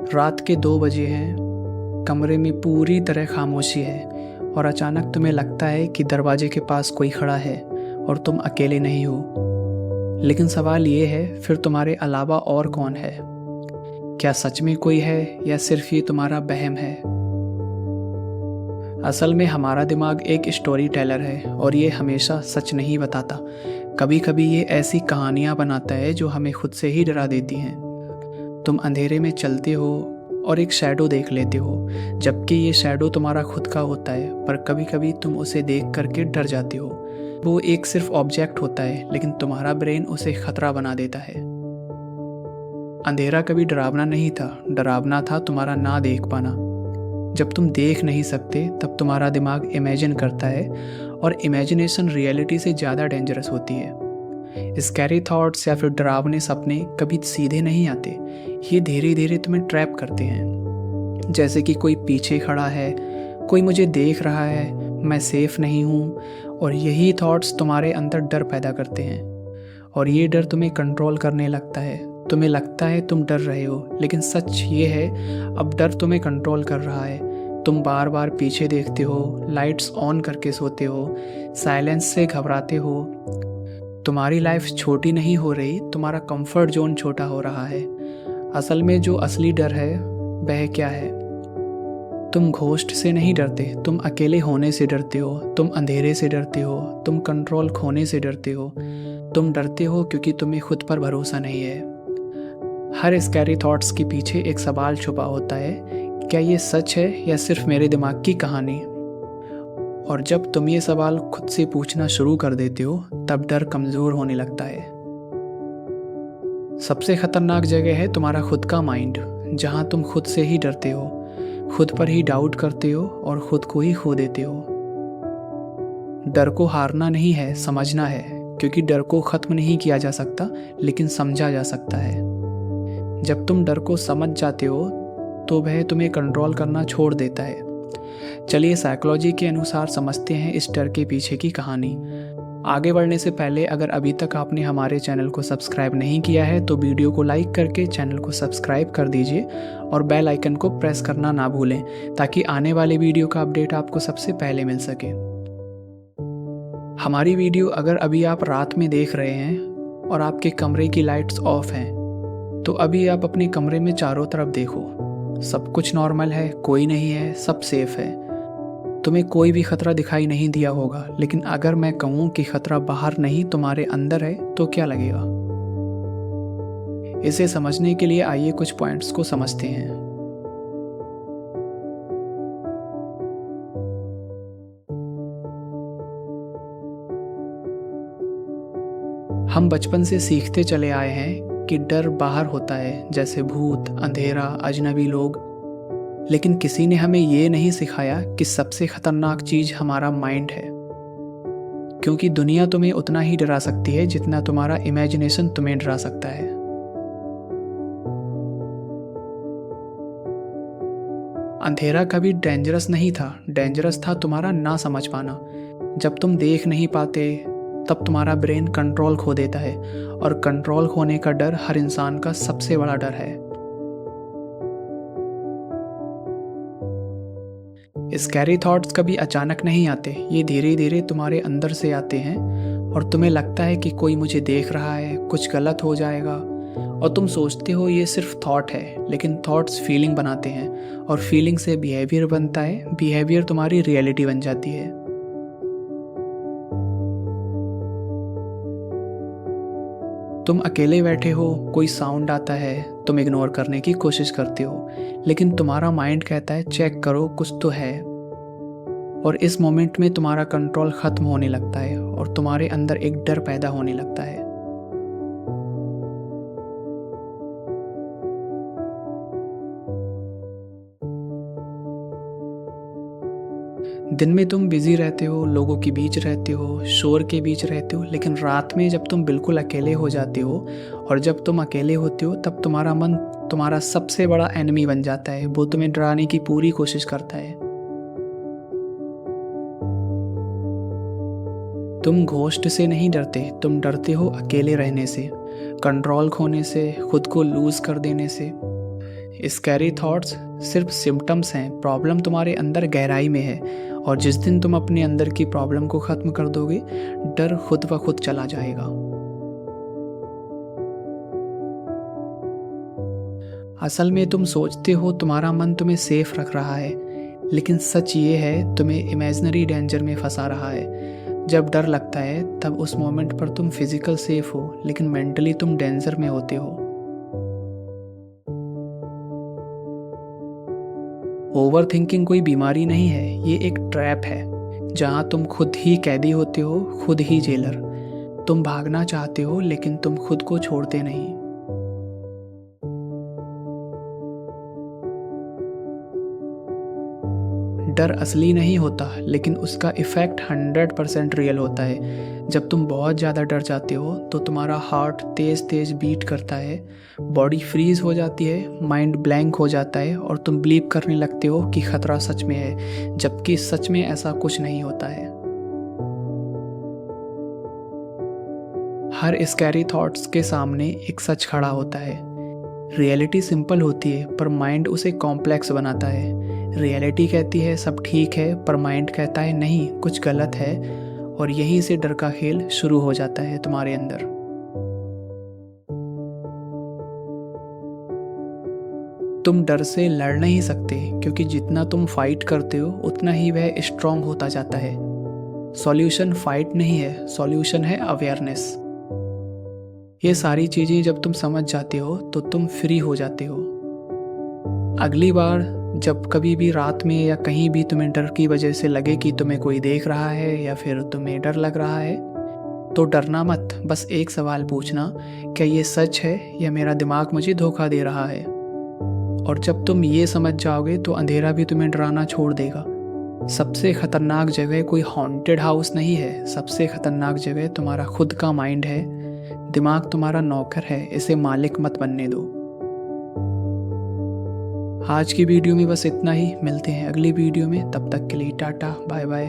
रात के 2 बजे हैं, कमरे में पूरी तरह खामोशी है और अचानक तुम्हें लगता है कि दरवाजे के पास कोई खड़ा है और तुम अकेले नहीं हो। लेकिन सवाल ये है, फिर तुम्हारे अलावा और कौन है? क्या सच में कोई है या सिर्फ ये तुम्हारा वहम है? असल में हमारा दिमाग एक स्टोरी टेलर है और ये हमेशा सच नहीं बताता। कभी कभी ये ऐसी कहानियाँ बनाता है जो हमें खुद से ही डरा देती हैं। तुम अंधेरे में चलते हो और एक शैडो देख लेते हो, जबकि ये शैडो तुम्हारा खुद का होता है, पर कभी कभी तुम उसे देख करके डर जाते हो। वो एक सिर्फ ऑब्जेक्ट होता है, लेकिन तुम्हारा ब्रेन उसे खतरा बना देता है। अंधेरा कभी डरावना नहीं था, डरावना था तुम्हारा ना देख पाना। जब तुम देख नहीं सकते तब तुम्हारा दिमाग इमेजिन करता है, और इमेजिनेशन रियलिटी से ज़्यादा डेंजरस होती है। स्कैरी थॉट्स या फिर डरावने सपने कभी सीधे नहीं आते, ये धीरे धीरे तुम्हें ट्रैप करते हैं। जैसे कि कोई पीछे खड़ा है, कोई मुझे देख रहा है, मैं सेफ नहीं हूँ, और यही थॉट्स तुम्हारे अंदर डर पैदा करते हैं। और ये डर तुम्हें कंट्रोल करने लगता है। तुम्हें लगता है तुम डर रहे हो, लेकिन सच ये है, अब डर तुम्हें कंट्रोल कर रहा है। तुम बार बार पीछे देखते हो, लाइट्स ऑन करके सोते हो, साइलेंस से घबराते हो। तुम्हारी लाइफ छोटी नहीं हो रही, तुम्हारा कंफर्ट जोन छोटा हो रहा है। असल में जो असली डर है वह क्या है? तुम घोस्ट से नहीं डरते, तुम अकेले होने से डरते हो, तुम अंधेरे से डरते हो, तुम कंट्रोल खोने से डरते हो। तुम डरते हो क्योंकि तुम्हें खुद पर भरोसा नहीं है। हर स्कैरी थॉट्स के पीछे एक सवाल छुपा होता है, क्या ये सच है या सिर्फ मेरे दिमाग की कहानी? और जब तुम ये सवाल खुद से पूछना शुरू कर देते हो, तब डर कमज़ोर होने लगता है। सबसे खतरनाक जगह है तुम्हारा खुद का माइंड, जहाँ तुम खुद से ही डरते हो, खुद पर ही डाउट करते हो और खुद को ही खो देते हो। डर को हारना नहीं है, समझना है, क्योंकि डर को ख़त्म नहीं किया जा सकता, लेकिन समझा जा सकता है। जब तुम डर को समझ जाते हो तो वह तुम्हें कंट्रोल करना छोड़ देता है। चलिए साइकोलॉजी के अनुसार समझते हैं इस डर के पीछे की कहानी। आगे बढ़ने से पहले अगर अभी तक आपने हमारे चैनल को सब्सक्राइब नहीं किया है तो वीडियो को लाइक करके चैनल को सब्सक्राइब कर दीजिए और बेल आइकन को प्रेस करना ना भूलें, ताकि आने वाले वीडियो का अपडेट आपको सबसे पहले मिल सके। हमारी वीडियो अगर अभी आप रात में देख रहे हैं और आपके कमरे की लाइट्स ऑफ हैं, तो अभी आप अपने कमरे में चारों तरफ देखो। सब कुछ नॉर्मल है, कोई नहीं है, सब सेफ है। तुम्हें कोई भी खतरा दिखाई नहीं दिया होगा, लेकिन अगर मैं कहूँ कि खतरा बाहर नहीं तुम्हारे अंदर है, तो क्या लगेगा? इसे समझने के लिए आइए कुछ पॉइंट्स को समझते हैं। हम बचपन से सीखते चले आए हैं कि डर बाहर होता है, जैसे भूत, अंधेरा, अजनबी लोग। लेकिन किसी ने हमें ये नहीं सिखाया कि सबसे खतरनाक चीज हमारा माइंड है, क्योंकि दुनिया तुम्हें उतना ही डरा सकती है जितना तुम्हारा इमेजिनेशन तुम्हें डरा सकता है। अंधेरा कभी डेंजरस नहीं था, डेंजरस था तुम्हारा ना समझ पाना। जब तुम देख नहीं पाते तब तुम्हारा ब्रेन कंट्रोल खो देता है, और कंट्रोल खोने का डर हर इंसान का सबसे बड़ा डर है। स्कैरी थॉट्स कभी अचानक नहीं आते, ये धीरे धीरे तुम्हारे अंदर से आते हैं, और तुम्हें लगता है कि कोई मुझे देख रहा है, कुछ गलत हो जाएगा, और तुम सोचते हो ये सिर्फ थॉट है। लेकिन थॉट्स फीलिंग बनाते हैं, और फीलिंग से बिहेवियर बनता है, बिहेवियर तुम्हारी रियलिटी बन जाती है। तुम अकेले बैठे हो, कोई साउंड आता है, तुम इग्नोर करने की कोशिश करते हो, लेकिन तुम्हारा माइंड कहता है चेक करो, कुछ तो है। और इस मोमेंट में तुम्हारा कंट्रोल खत्म होने लगता है और तुम्हारे अंदर एक डर पैदा होने लगता है। दिन में तुम बिजी रहते हो, लोगों के बीच रहते हो, शोर के बीच रहते हो, लेकिन रात में जब तुम बिल्कुल अकेले हो जाते हो, और जब तुम अकेले होते हो तब तुम्हारा मन तुम्हारा सबसे बड़ा एनिमी बन जाता है। वो तुम्हें डराने की पूरी कोशिश करता है। तुम घोस्ट से नहीं डरते, तुम डरते हो अकेले रहने से, कंट्रोल खोने से, खुद को लूज कर देने से। स्कैरी थॉट्स सिर्फ सिम्टम्स हैं, प्रॉब्लम तुम्हारे अंदर गहराई में है, और जिस दिन तुम अपने अंदर की प्रॉब्लम को ख़त्म कर दोगे, डर खुद ब खुद चला जाएगा। असल में तुम सोचते हो तुम्हारा मन तुम्हें सेफ रख रहा है, लेकिन सच ये है तुम्हें इमेजिनरी डेंजर में फंसा रहा है। जब डर लगता है तब उस मोमेंट पर तुम फिजिकल सेफ हो, लेकिन मेंटली तुम डेंजर में होते हो। ओवर थिंकिंग कोई बीमारी नहीं है, ये एक ट्रैप है जहाँ तुम खुद ही कैदी होते हो, खुद ही जेलर। तुम भागना चाहते हो लेकिन तुम खुद को छोड़ते नहीं। डर असली नहीं होता, लेकिन उसका इफ़ेक्ट 100% रियल होता है। जब तुम बहुत ज़्यादा डर जाते हो तो तुम्हारा हार्ट तेज़ तेज़ बीट करता है, बॉडी फ्रीज हो जाती है, माइंड ब्लैंक हो जाता है, और तुम बिलीव करने लगते हो कि खतरा सच में है, जबकि सच में ऐसा कुछ नहीं होता है। हर स्कैरी थॉट्स के सामने एक सच खड़ा होता है। रियलिटी सिंपल होती है पर माइंड उसे कॉम्प्लेक्स बनाता है। रियलिटी कहती है सब ठीक है, पर माइंड कहता है नहीं, कुछ गलत है, और यहीं से डर का खेल शुरू हो जाता है तुम्हारे अंदर। तुम डर से लड़ नहीं सकते, क्योंकि जितना तुम फाइट करते हो उतना ही वह स्ट्रांग होता जाता है। सॉल्यूशन फाइट नहीं है, सॉल्यूशन है अवेयरनेस। ये सारी चीज़ें जब तुम समझ जाते हो तो तुम फ्री हो जाते हो। अगली बार जब कभी भी रात में या कहीं भी तुम्हें डर की वजह से लगे कि तुम्हें कोई देख रहा है या फिर तुम्हें डर लग रहा है, तो डरना मत। बस एक सवाल पूछना, क्या ये सच है या मेरा दिमाग मुझे धोखा दे रहा है? और जब तुम ये समझ जाओगे तो अंधेरा भी तुम्हें डराना छोड़ देगा। सबसे खतरनाक जगह कोई हॉन्टेड हाउस नहीं है, सबसे खतरनाक जगह तुम्हारा खुद का माइंड है। दिमाग तुम्हारा नौकर है, इसे मालिक मत बनने दो। आज की वीडियो में बस इतना ही, मिलते हैं अगली वीडियो में, तब तक के लिए टाटा बाय बाय।